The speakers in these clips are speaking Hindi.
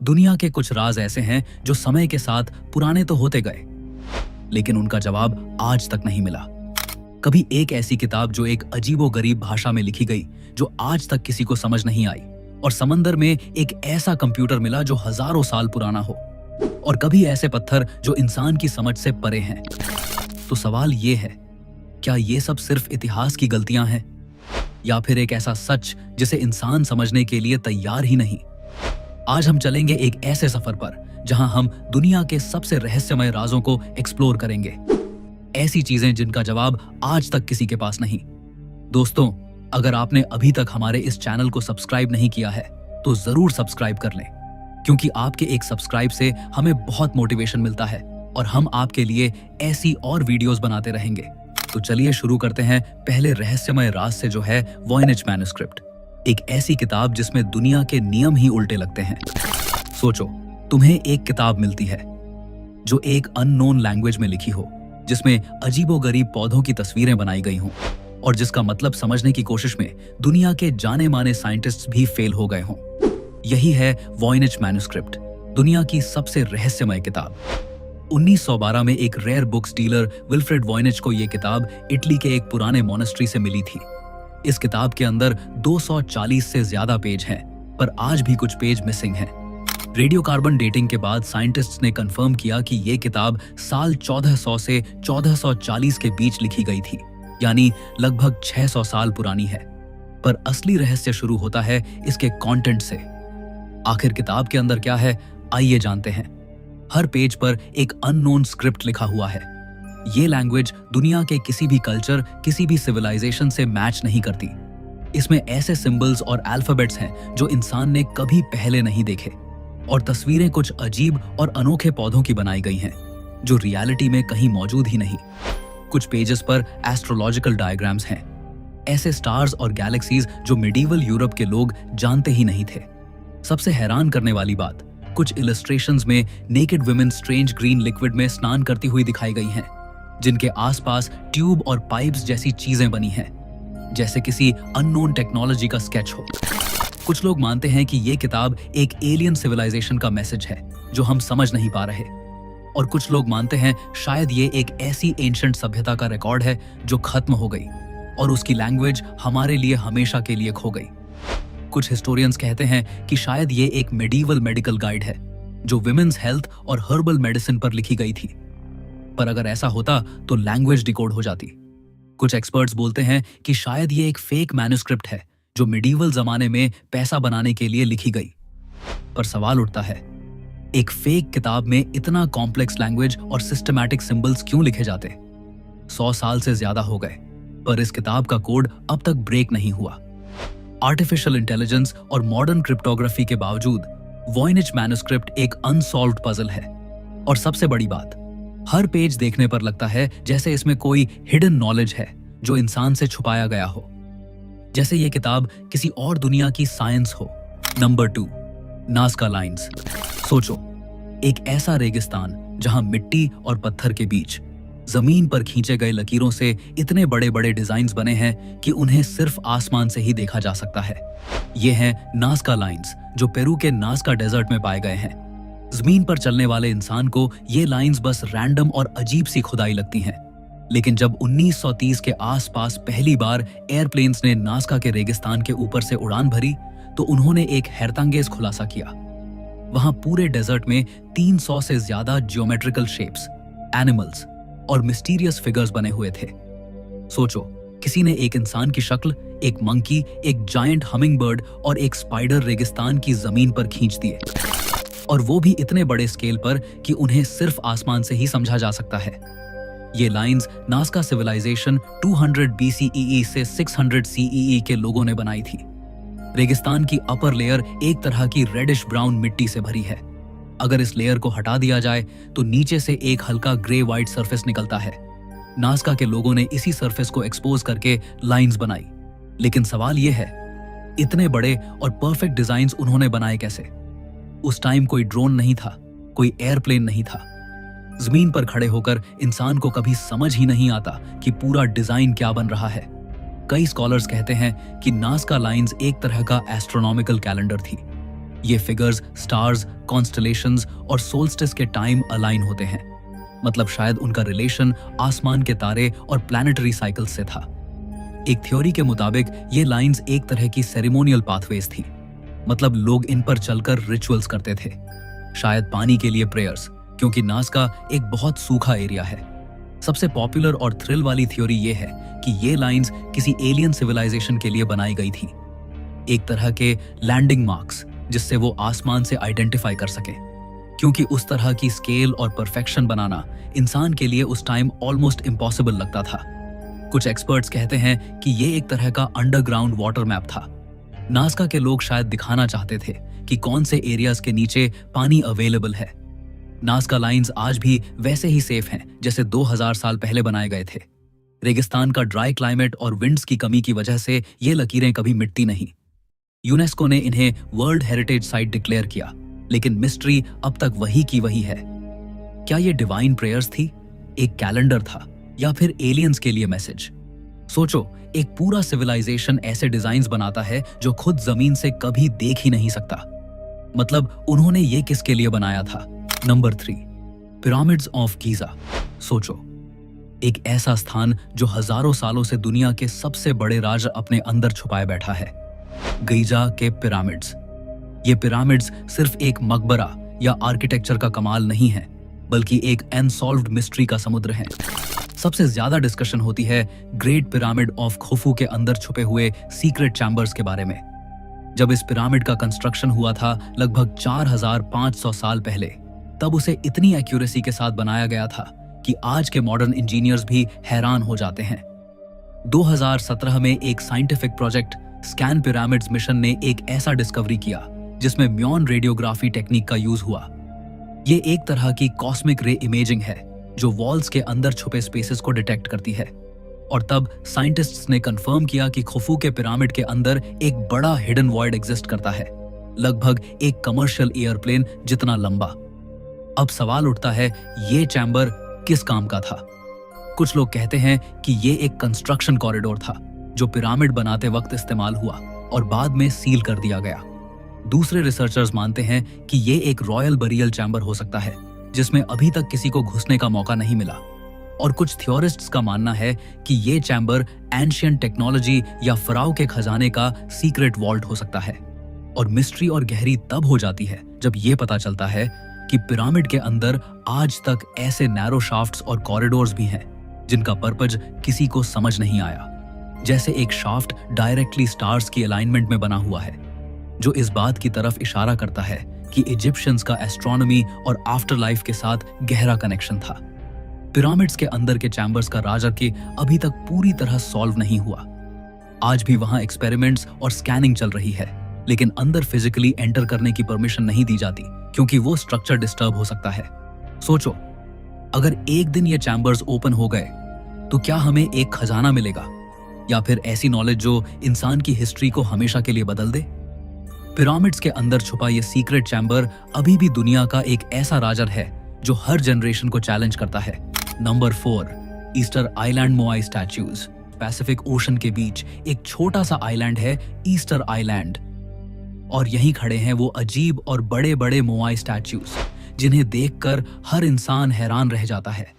दुनिया के कुछ राज ऐसे हैं जो समय के साथ पुराने तो होते गए, लेकिन उनका जवाब आज तक नहीं मिला। कभी एक ऐसी किताब जो एक अजीबोगरीब भाषा में लिखी गई जो आज तक किसी को समझ नहीं आई, और समंदर में एक ऐसा कंप्यूटर मिला जो हजारों साल पुराना हो, और कभी ऐसे पत्थर जो इंसान की समझ से परे हैं। तो सवाल ये है, क्या ये सब सिर्फ इतिहास की गलतियां हैं, या फिर एक ऐसा सच जिसे इंसान समझने के लिए तैयार ही नहीं? आज हम चलेंगे एक ऐसे सफर पर जहां हम दुनिया के सबसे रहस्यमय राजों को एक्सप्लोर करेंगे, ऐसी चीजें जिनका जवाब आज तक किसी के पास नहीं। दोस्तों, अगर आपने अभी तक हमारे इस चैनल को सब्सक्राइब नहीं किया है तो जरूर सब्सक्राइब कर लें, क्योंकि आपके एक सब्सक्राइब से हमें बहुत मोटिवेशन मिलता है और हम आपके लिए ऐसी और वीडियोस बनाते रहेंगे। तो चलिए शुरू करते हैं पहले रहस्यमय राज से, जो है वॉयनेज मैन्युस्क्रिप्ट। एक ऐसी किताब जिसमें दुनिया के नियम ही उल्टे लगते हैं। सोचो, तुम्हें एक किताब मिलती है जो एक अननोन लैंग्वेज में लिखी हो, जिसमें अजीबोगरीब पौधों की तस्वीरें बनाई गई हों, और जिसका मतलब समझने की कोशिश में दुनिया के जाने माने साइंटिस्ट्स भी फेल हो गए हों। यही है वॉयनेज मैन्युस्क्रिप्ट, दुनिया की सबसे रहस्यमय किताब। 1912 में एक रेयर बुक्स डीलर विल्फ्रेड वॉयनेज को यह किताब इटली के एक पुराने मोनेस्ट्री से मिली थी। इस किताब के अंदर 240 से ज्यादा पेज हैं, पर आज भी कुछ पेज मिसिंग हैं। रेडियोकार्बन डेटिंग के बाद साइंटिस्ट्स ने कंफर्म किया कि यह किताब साल 1400 से 1440 के बीच लिखी गई थी, यानी लगभग 600 साल पुरानी है। पर असली रहस्य शुरू होता है इसके कंटेंट से। आखिर किताब के अंदर क्या है, आइए जानते हैं। हर पेज पर एक अननोन स्क्रिप्ट लिखा हुआ है। ये लैंग्वेज दुनिया के किसी भी कल्चर, किसी भी सिविलाइजेशन से मैच नहीं करती। इसमें ऐसे सिंबल्स और अल्फाबेट्स हैं जो इंसान ने कभी पहले नहीं देखे, और तस्वीरें कुछ अजीब और अनोखे पौधों की बनाई गई हैं जो रियलिटी में कहीं मौजूद ही नहीं। कुछ पेजेस पर एस्ट्रोलॉजिकल डायग्राम्स हैं, ऐसे स्टार्स और गैलेक्सीज जो मिडीवल यूरोप के लोग जानते ही नहीं थे। सबसे हैरान करने वाली बात, कुछ इलस्ट्रेशंस में naked women strange green liquid में स्नान करती हुई दिखाई गई हैं, जिनके आसपास ट्यूब और पाइप्स जैसी चीजें बनी हैं, जैसे किसी अननोन टेक्नोलॉजी का स्केच हो। कुछ लोग मानते हैं कि यह किताब एक एलियन सिविलाइजेशन का मैसेज है जो हम समझ नहीं पा रहे, और कुछ लोग मानते हैं शायद ये एक ऐसी एंशिएंट सभ्यता का रिकॉर्ड है जो खत्म हो गई और उसकी लैंग्वेज हमारे लिए हमेशा के लिए खो गई। कुछ हिस्टोरियंस कहते हैं कि शायद ये एक मेडिवल मेडिकल गाइड है जो विमेन्स हेल्थ और हर्बल मेडिसिन पर लिखी गई थी, पर अगर ऐसा होता तो लैंग्वेज डिकोड हो जाती। कुछ एक्सपर्ट्स बोलते हैं कि शायद ये एक फेक मैन्युस्क्रिप्ट है जो मिडीवल जमाने में पैसा बनाने के लिए लिखी गई। पर सवाल उठता है, एक फेक किताब में इतना कॉम्प्लेक्स लैंग्वेज और सिस्टमैटिक सिंबल्स क्यों लिखे जाते? 100 साल से ज्यादा हो गए, पर इस किताब का कोड अब तक ब्रेक नहीं हुआ। आर्टिफिशियल इंटेलिजेंस और मॉडर्न क्रिप्टोग्राफी के बावजूद वॉयनेज मैन्युस्क्रिप्ट एक अनसॉल्व्ड पजल है। और सबसे बड़ी बात, हर पेज देखने पर लगता है जैसे इसमें कोई हिडन नॉलेज है जो इंसान से छुपाया गया हो, जैसे ये किताब किसी और दुनिया की साइंस हो। Number 2, Nazca lines. सोचो, एक ऐसा रेगिस्तान जहां मिट्टी और पत्थर के बीच जमीन पर खींचे गए लकीरों से इतने बड़े बड़े डिजाइन्स बने हैं कि उन्हें सिर्फ आसमान से ही देखा जा सकता है। ये हैं नाज़का लाइंस जो पेरू के नाज़का डेजर्ट में पाए गए हैं। जमीन पर चलने वाले इंसान को ये लाइंस बस रैंडम और अजीब सी खुदाई लगती हैं, लेकिन जब 1930 के आसपास पहली बार एयरप्लेन्स ने नाज़का के रेगिस्तान के ऊपर से उड़ान भरी तो उन्होंने एक हैरतअंगेज खुलासा किया। वहां पूरे डेजर्ट में 300 से ज्यादा जियोमेट्रिकल शेप्स, एनिमल्स और मिस्टीरियस फिगर्स बने हुए थे। सोचो, किसी ने एक इंसान की शक्ल, एक मंकी, एक जायंट हमिंगबर्ड और एक स्पाइडर रेगिस्तान की जमीन पर खींच दिए, और वो भी इतने बड़े स्केल पर कि उन्हें सिर्फ आसमान से ही समझा जा सकता है। ये लाइंस नाज़का सिविलाइजेशन 200 BCEE से 600 CEE के लोगों ने बनाई थी। रेगिस्तान की अपर लेयर एक तरह की रेडिश ब्राउन मिट्टी से भरी है। अगर इस लेयर को हटा दिया जाए तो नीचे से एक हल्का ग्रे व्हाइट सरफेस निकलता है। नाज़का के लोगों ने इसी सरफेस को एक्सपोज करके लाइंस बनाई। लेकिन सवाल यह है, इतने बड़े और परफेक्ट डिजाइन्स उन्होंने बनाए कैसे? उस टाइम कोई ड्रोन नहीं था, कोई एयरप्लेन नहीं था। जमीन पर खड़े होकर इंसान को कभी समझ ही नहीं आता कि पूरा डिजाइन क्या बन रहा है। कई स्कॉलर्स कहते हैं कि नाज़का लाइंस एक तरह का एस्ट्रोनॉमिकल कैलेंडर थी। ये फिगर्स स्टार्स, कॉन्स्टलेशंस और सोल्स्टिस के टाइम अलाइन होते हैं। मतलब शायद उनका रिलेशन आसमान के तारे और प्लैनेटरी साइकिल्स से था। एक थ्योरी के मुताबिक ये लाइंस एक तरह की सेरेमोनियल पाथवेज थी। मतलब लोग इन पर चलकर रिचुअल्स करते थे, शायद पानी के लिए प्रेयर्स, क्योंकि नाज़का एक बहुत सूखा एरिया है। सबसे पॉपुलर और थ्रिल वाली थ्योरी ये है कि ये लाइंस किसी एलियन सिविलाइजेशन के लिए बनाई गई थी, एक तरह के लैंडिंग मार्क्स, जिससे वो आसमान से आइडेंटिफाई कर सके। क्योंकि उस तरह की स्केल और परफेक्शन बनाना इंसान के लिए उस टाइम ऑलमोस्ट इम्पॉसिबल लगता था। कुछ एक्सपर्ट्स कहते हैं कि ये एक तरह का अंडरग्राउंड वाटर मैप था। नाज़का के लोग शायद दिखाना चाहते थे कि कौन से एरियाज के नीचे पानी अवेलेबल है। नाज़का लाइंस आज भी वैसे ही सेफ हैं जैसे 2000 साल पहले बनाए गए थे। रेगिस्तान का ड्राई क्लाइमेट और विंड्स की कमी की वजह से ये लकीरें कभी मिटती नहीं। यूनेस्को ने इन्हें वर्ल्ड हेरिटेज साइट डिक्लेयर किया, लेकिन मिस्ट्री अब तक वही की वही है। क्या ये डिवाइन प्रेयर्स थी, एक कैलेंडर था, या फिर एलियंस के लिए मैसेज? सोचो, एक पूरा सिविलाइजेशन ऐसे डिजाइन्स बनाता है जो खुद जमीन से कभी देख ही नहीं सकता। मतलब उन्होंने ये किसके लिए बनाया था? Number 3, pyramids of Giza. सोचो, एक ऐसा स्थान जो हजारों सालों से दुनिया के सबसे बड़े राज अपने अंदर छुपाए बैठा है। गीजा के पिरामिड्स। ये पिरामिड्स सिर्फ एक मकबरा या आर्किटेक्चर का कमाल नहीं है, बल्कि एक अनसॉल्व्ड मिस्ट्री का समुद्र है। सबसे ज्यादा डिस्कशन होती है ग्रेट पिरामिड ऑफ खुफू के अंदर छुपे हुए सीक्रेट चैम्बर्स के बारे में। जब इस पिरामिड का कंस्ट्रक्शन हुआ था लगभग 4500 साल पहले, तब उसे इतनी एक्यूरेसी के साथ बनाया गया था कि आज के मॉडर्न इंजीनियर्स भी हैरान हो जाते हैं। 2017 में एक scientific project scan pyramids mission ने एक ऐसा डिस्कवरी किया जिसमें म्योन रेडियोग्राफी टेक्निक का यूज हुआ। ये एक तरह की कॉस्मिक रे इमेजिंग है जो वॉल्स के अंदर छुपे स्पेसेस को डिटेक्ट करती है। और तब साइंटिस्ट्स ने कंफर्म किया कि खुफू के पिरामिड के अंदर एक बड़ा हिडन वॉइड एग्जिस्ट करता है, लगभग एक कमर्शियल एयरप्लेन जितना लंबा। अब सवाल उठता है, ये चैम्बर किस काम का था? कुछ लोग कहते हैं कि ये एक कंस्ट्रक्शन कॉरिडोर था जो पिरामिड बनाते वक्त इस्तेमाल हुआ और बाद में सील कर दिया गया। दूसरे रिसर्चर्स मानते हैं कि ये एक रॉयल बरियल चैम्बर हो सकता है जिसमें अभी तक किसी को घुसने का मौका नहीं मिला। और कुछ थ्योरिस्ट्स का मानना है कि ये चैम्बर एंशिएंट टेक्नोलॉजी या फराओ के खजाने का सीक्रेट वॉल्ट हो सकता है। और मिस्ट्री और गहरी तब हो जाती है जब ये पता चलता है कि पिरामिड के अंदर आज तक ऐसे नैरो शाफ्ट्स और कॉरिडोर्स भी हैं जिनका पर्पज किसी को समझ नहीं आया। जैसे एक शाफ्ट डायरेक्टली स्टार्स की अलाइनमेंट में बना हुआ है, जो इस बात की तरफ इशारा करता है कि इजिप्शियंस का एस्ट्रोनॉमी और आफ्टर लाइफ के साथ गहरा कनेक्शन था। पिरामिड्स के अंदर के चैम्बर्स का राज अभी तक पूरी तरह सॉल्व नहीं हुआ। आज भी वहां एक्सपेरिमेंट्स और स्कैनिंग चल रही है, लेकिन अंदर फिजिकली एंटर करने की परमिशन नहीं दी जाती क्योंकि वो स्ट्रक्चर डिस्टर्ब हो सकता है। सोचो, अगर एक दिन ये चैम्बर्स ओपन हो गए तो क्या हमें एक खजाना मिलेगा, या फिर ऐसी नॉलेज जो इंसान की हिस्ट्री को हमेशा के लिए बदल दे? पिरामिड्स के अंदर छुपा ये सीक्रेट चैम्बर अभी भी दुनिया का एक ऐसा राज है जो हर जनरेशन को चैलेंज करता है। Number 4, Easter Island Moai statues. Pacific Ocean के बीच एक छोटा सा आइलैंड है ईस्टर आइलैंड, और यहीं खड़े हैं वो अजीब और बड़े बड़े मोआई स्टैच्यूज जिन्हें देखकर हर इंसान हैरान रह जाता है।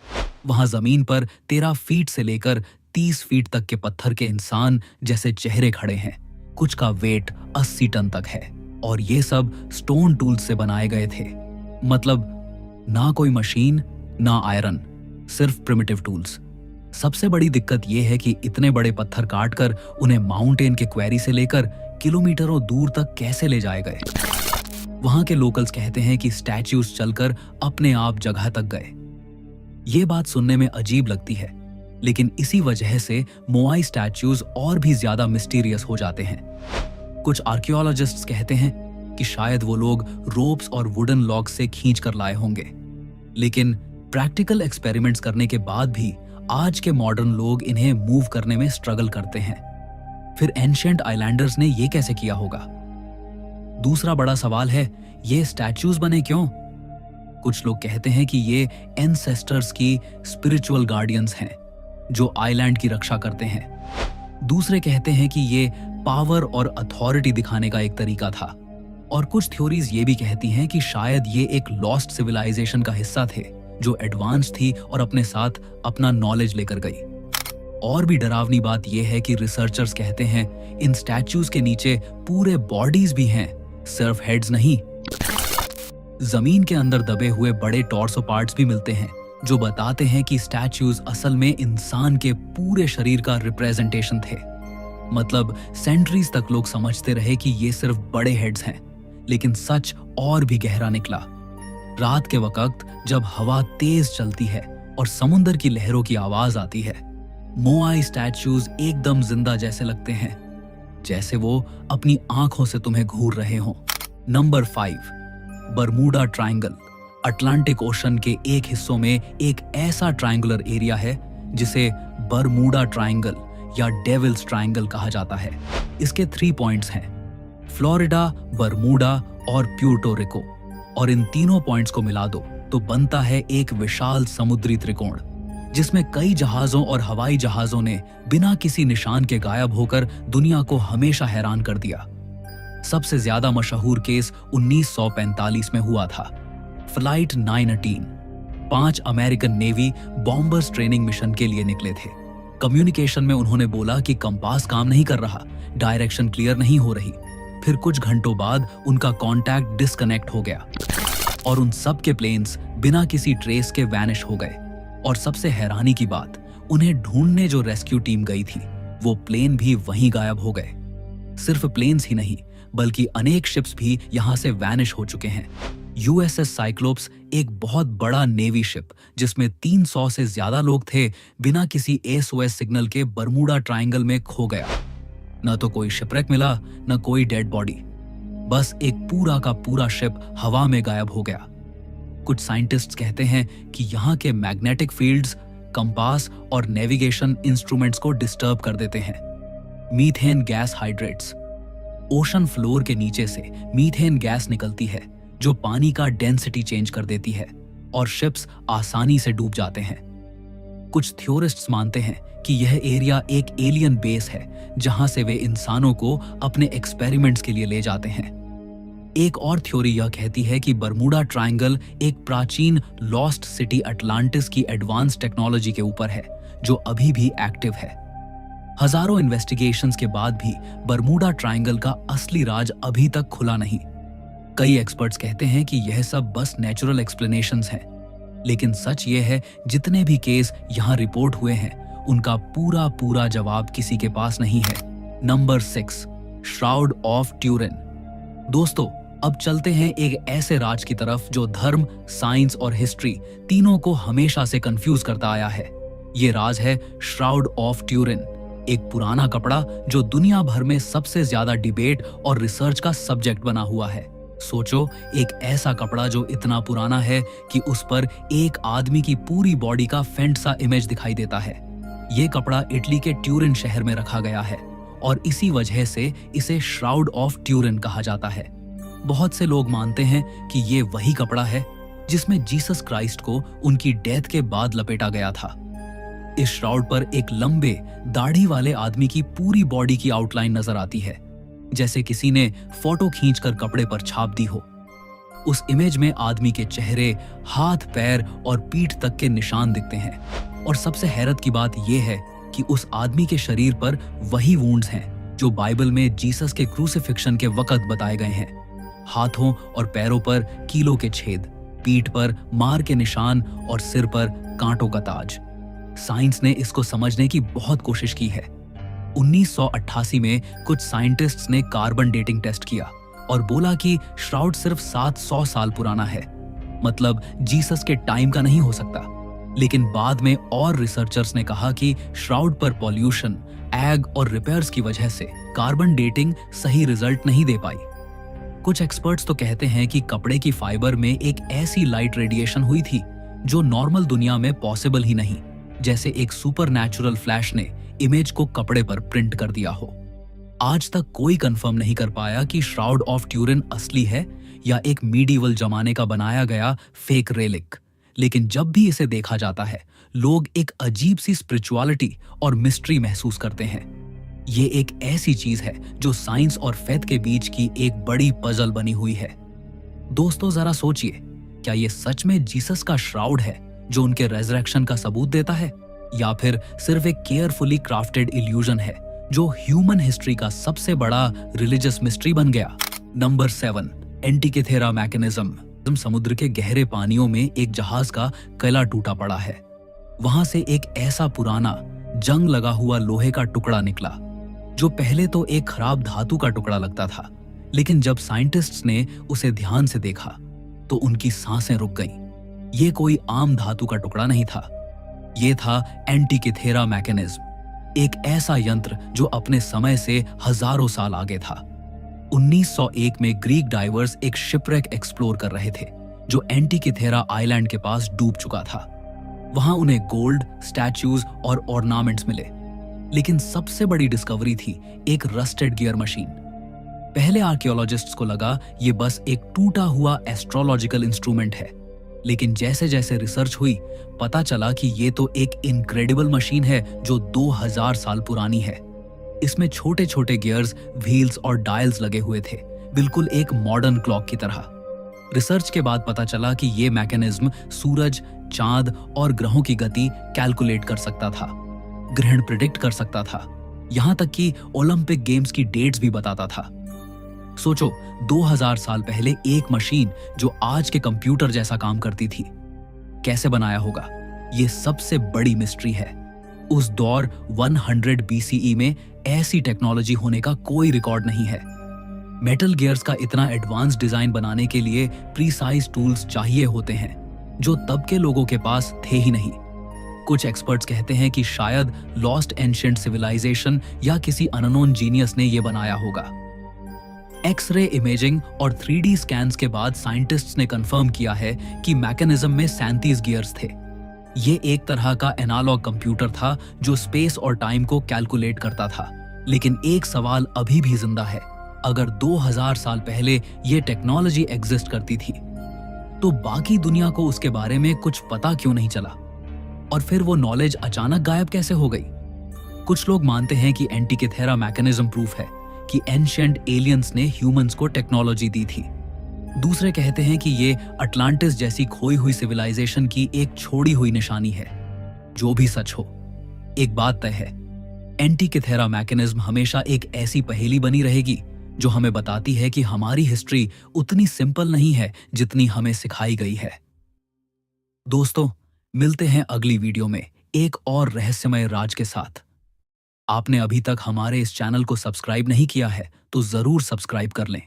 वहां जमीन पर 13 फीट से लेकर 30 फीट तक के पत्थर के इंसान जैसे चेहरे खड़े हैं। कुछ का वेट 80 टन तक है, और ये सब स्टोन टूल्स से बनाए गए थे। मतलब ना कोई मशीन ना आयरन, सिर्फ प्रिमिटिव टूल्स। सबसे बड़ी दिक्कत यह है कि इतने बड़े पत्थर काटकर उन्हें माउंटेन के क्वेरी से लेकर किलोमीटरों दूर तक कैसे ले जाए गए। वहां के लोकल्स कहते हैं कि स्टैच्यूज चलकर अपने आप जगह तक गए। ये बात सुनने में अजीब लगती है, लेकिन इसी वजह से मोआई स्टैच्यूज और भी ज्यादा मिस्टीरियस हो जाते हैं। कुछ आर्कियोलॉजिस्ट्स कहते हैं कि शायद वो लोग रोप्स और वुडन लॉग्स से खींच कर लाए होंगे, लेकिन प्रैक्टिकल एक्सपेरिमेंट्स करने के बाद भी आज के मॉडर्न लोग इन्हें मूव करने में स्ट्रगल करते हैं। फिर एंशिएंट आइलैंडर्स ने ये कैसे किया होगा? दूसरा बड़ा सवाल है, ये स्टैच्यूज बने क्यों? कुछ लोग कहते हैं कि ये एंसेस्टर्स की स्पिरिचुअल गार्डियंस हैं जो आइलैंड की रक्षा करते हैं। दूसरे कहते हैं कि ये पावर और अथॉरिटी दिखाने का एक तरीका था। और कुछ थ्योरीज ये भी कहती हैं कि शायद ये एक लॉस्ट सिविलाइजेशन का हिस्सा थे जो एडवांस थी और अपने साथ अपना नॉलेज लेकर गई। और भी डरावनी बात यह है कि रिसर्चर्स कहते हैं इन स्टैच्यूज के नीचे पूरे बॉडीज भी हैं, सिर्फ हेड्स नहीं। जमीन के अंदर दबे हुए बड़े टॉर्सो पार्ट्स भी मिलते हैं जो बताते हैं कि स्टैच्यूज असल में इंसान के पूरे शरीर का रिप्रेजेंटेशन थे। मतलब सेंचुरीज तक लोग समझते रहे कि ये सिर्फ बड़े हेड्स हैं, लेकिन सच और भी गहरा निकला। रात के वक्त जब हवा तेज चलती है और समुद्र की लहरों की आवाज आती है, मोआई स्टैच्यूज एकदम जिंदा जैसे लगते हैं, जैसे वो अपनी आंखों से तुम्हें घूर रहे हों। Number 5, Bermuda triangle. Atlantic ocean के एक हिस्सों में एक ऐसा ट्रायंगुलर एरिया है जिसे बरमूडा ट्रायंगल या डेविल्स ट्रायंगल कहा जाता है। इसके 3 पॉइंट्स हैं, फ्लोरिडा, बरमूडा और प्यूर्टो रिको, और इन तीनों पॉइंट्स को मिला दो तो बनता है एक विशाल समुद्री त्रिकोण जिसमें कई जहाजों और हवाई जहाजों ने बिना किसी निशान के गायब होकर दुनिया को हमेशा हैरान कर दिया। सबसे ज्यादा मशहूर केस 1945 में हुआ था, flight 918। 5 American navy bombers training mission के लिए निकले थे। कम्युनिकेशन में उन्होंने बोला कि कंपास काम नहीं कर रहा, डायरेक्शन क्लियर नहीं हो रही। फिर कुछ घंटों बाद उनका कांटेक्ट डिस्कनेक्ट हो गया और उन सब के प्लेन्स बिना किसी ट्रेस के वैनिश हो गए। और सबसे हैरानी की बात, उन्हें ढूंढने जो रेस्क्यू टीम गई थी वो प्लेन भी वहीं गायब हो गए। सिर्फ प्लेन्स ही नहीं बल्कि अनेक शिप्स भी यहां से वैनिश हो चुके हैं। यूएसएस साइक्लोप्स एक बहुत बड़ा नेवी शिप जिसमें 300 से ज्यादा लोग थे बिना किसी एसओएस सिग्नल के बरमूडा ट्रायंगल में खो गया। न तो कोई शिपरेक मिला, न कोई डेड बॉडी, बस एक पूरा का पूरा शिप हवा में गायब हो गया। कुछ साइंटिस्ट्स कहते हैं कि यहाँ के मैग्नेटिक फील्ड्स कंपास और नेविगेशन इंस्ट्रूमेंट्स को डिस्टर्ब कर देते हैं। Methane gas hydrates. Ocean floor के नीचे से मीथेन गैस निकलती है जो पानी का डेंसिटी चेंज कर देती है और शिप्स आसानी से डूब जाते हैं। कुछ थ्योरिस्ट्स मानते हैं कि यह एरिया एक एलियन बेस है जहां से वे इंसानों को अपने एक्सपेरिमेंट्स के लिए ले जाते हैं। एक और थ्योरी यह कहती है कि बरमूडा ट्रायंगल एक प्राचीन लॉस्ट सिटी अटलांटिस की एडवांस टेक्नोलॉजी के ऊपर है जो अभी भी एक्टिव है। हजारों इन्वेस्टिगेशंस के बाद भी बरमूडा ट्रायंगल का असली राज अभी तक खुला नहीं। कई एक्सपर्ट्स कहते हैं कि यह सब बस नेचुरल एक्सप्लेनेशंस हैं, लेकिन सच यह है जितने भी केस यहाँ रिपोर्ट हुए हैं उनका पूरा पूरा जवाब किसी के पास नहीं है। Number 6, shroud of Turin. दोस्तों, अब चलते हैं एक ऐसे राज की तरफ जो धर्म, साइंस और हिस्ट्री तीनों को हमेशा से कंफ्यूज करता आया है। ये राज है श्राउड ऑफ ट्यूरिन, एक पुराना कपड़ा जो दुनिया भर में सबसे ज्यादा डिबेट और रिसर्च का सब्जेक्ट बना हुआ है। सोचो, एक ऐसा कपड़ा जो इतना पुराना है कि उस पर एक आदमी की पूरी बॉडी का फेंट सा इमेज दिखाई देता है। ये कपड़ा इटली के ट्यूरिन शहर में रखा गया है और इसी वजह से इसे श्राउड ऑफ ट्यूरिन कहा जाता है। बहुत से लोग मानते हैं कि ये वही कपड़ा है जिसमें जीसस क्राइस्ट को उनकी डेथ के बाद लपेटा गया था। इस श्राउड पर एक लंबे दाढ़ी वाले आदमी की पूरी बॉडी की आउटलाइन नजर आती है, जैसे किसी ने फोटो खींचकर कपड़े पर छाप दी हो। उस इमेज में आदमी के चेहरे, हाथ, पैर और पीठ तक के निशान दिखते हैं। और सबसे हैरत की बात यह है कि उस आदमी के शरीर पर वही वुंड्स हैं जो बाइबल में जीसस के क्रूसिफिक्शन के वक्त बताए गए हैं। हाथों और पैरों पर कीलों के छेद, पीठ पर मार के निशान और सिर पर कांटों का ताज। साइंस ने इसको समझने की बहुत कोशिश की है। 1988 में कुछ साइंटिस्ट्स ने कार्बन डेटिंग टेस्ट किया और बोला कि श्राउड सिर्फ 700 साल पुराना है, मतलब जीसस के टाइम का नहीं हो सकता। लेकिन बाद में और रिसर्चर्स ने कहा कि श्राउड पर पॉल्यूशन, एग और रिपेयर्स की वजह से कार्बन डेटिंग सही रिजल्ट नहीं दे पाई। कुछ एक्सपर्ट्स तो कहते हैं कि कपड़े की फाइबर में एक ऐसी लाइट रेडिएशन हुई थी जो नॉर्मल दुनिया में पॉसिबल ही नहीं, जैसे एक सुपरनैचुरल फ्लैश ने इमेज को कपड़े पर प्रिंट कर दिया हो। आज तक कोई कंफर्म नहीं कर पाया कि श्राउड ऑफ ट्यूरिन असली है या एक मीडिवल जमाने का बनाया गया फेक रेलिक। लेकिन जब भी इसे देखा जाता है, लोग एक अजीब सी स्पिरिचुअलिटी और मिस्ट्री महसूस करते हैं। ये एक ऐसी चीज है जो साइंस और फेथ के बीच की एक बड़ी पजल बनी हुई है। दोस्तों जरा सोचिए, क्या ये सच में जीसस का श्राउड है जो उनके रेजरेक्शन का सबूत देता है, या फिर सिर्फ एक केयरफुली क्राफ्टेड इल्यूजन है जो ह्यूमन हिस्ट्री का सबसे बड़ा रिलीजियस मिस्ट्री बन गया? Number 7, Antikythera mechanism. समुद्र के गहरे पानियों में एक जहाज का कला टूटा पड़ा है। वहां से एक ऐसा पुराना जंग लगा हुआ लोहे का टुकड़ा निकला जो पहले तो एक खराब धातु का टुकड़ा लगता था, लेकिन जब साइंटिस्ट्स ने उसे ध्यान से देखा तो उनकी सांसें रुक गईं। ये कोई आम धातु का टुकड़ा नहीं था, ये था एंटिकेथेरा मैकेनिज्म, एक ऐसा यंत्र जो अपने समय से हजारों साल आगे था। 1901 में ग्रीक डाइवर्स एक शिपरेक एक्सप्लोर कर रहे थे जो एंटिकेथेरा आइलैंड के पास डूब चुका था। वहां उन्हें गोल्ड, स्टैच्यूज और ऑर्नामेंट्स मिले, लेकिन सबसे बड़ी डिस्कवरी थी एक रस्टेड गियर मशीन। पहले आर्कियोलॉजिस्ट्स को लगा ये बस एक टूटा हुआ एस्ट्रोलॉजिकल इंस्ट्रूमेंट है, लेकिन जैसे जैसे रिसर्च हुई पता चला कि ये तो एक इनक्रेडिबल मशीन है जो 2000 साल पुरानी है। इसमें छोटे छोटे गियर्स, व्हील्स और डायल्स लगे हुए थे, बिल्कुल एक मॉडर्न क्लॉक की तरह। रिसर्च के बाद पता चला कि ये मैकेनिज्म सूरज, चांद और ग्रहों की गति कैलकुलेट कर सकता था, ग्रहण प्रिडिक्ट कर सकता था, यहां तक कि ओलंपिक गेम्स की डेट्स भी बताता था। सोचो, 2000 साल पहले एक मशीन जो आज के कंप्यूटर जैसा काम करती थी, कैसे बनाया होगा? ये सबसे बड़ी मिस्ट्री है। उस दौर 100 BCE में ऐसी टेक्नोलॉजी होने का कोई रिकॉर्ड नहीं है। मेटल गियर्स का इतना एडवांस डिजाइन बनाने के लिए प्रीसाइज टूल्स चाहिए होते हैं जो तब के लोगों के पास थे ही नहीं। कुछ एक्सपर्ट्स कहते हैं कि शायद लॉस्ट एंशिएंट सिविलाइजेशन या किसी अननोन जीनियस ने यह बनाया होगा। एक्सरे इमेजिंग और 3D स्कैन्स के बाद साइंटिस्ट्स ने कंफर्म किया है कि मैकेनिज्म में 37 गियर्स थे। ये एक तरह का एनालॉग कंप्यूटर था जो स्पेस और टाइम को कैलकुलेट करता था। लेकिन एक सवाल अभी भी जिंदा है, अगर 2000 साल पहले ये टेक्नोलॉजी एग्जिस्ट करती थी तो बाकी दुनिया को उसके बारे में कुछ पता क्यों नहीं चला? और फिर वो नॉलेज अचानक गायब कैसे हो गई? कुछ लोग मानते हैं कि एंटिकेथेरा मैकेनिज्म प्रूफ है कि एंशिएंट एलियंस ने ह्यूमंस को टेक्नोलॉजी दी थी। दूसरे कहते हैं कि ये अटलांटिस जैसी खोई हुई सिविलाइजेशन की एक छोड़ी हुई निशानी है। जो भी सच हो, एक बात तय है, एंटिकेथेरा मैकेनिज्म हमेशा एक ऐसी पहेली बनी रहेगी जो हमें बताती है कि हमारी हिस्ट्री उतनी सिंपल नहीं है जितनी हमें सिखाई गई है। दोस्तों, मिलते हैं अगली वीडियो में एक और रहस्यमय राज के साथ। आपने अभी तक हमारे इस चैनल को सब्सक्राइब नहीं किया है तो जरूर सब्सक्राइब कर लें।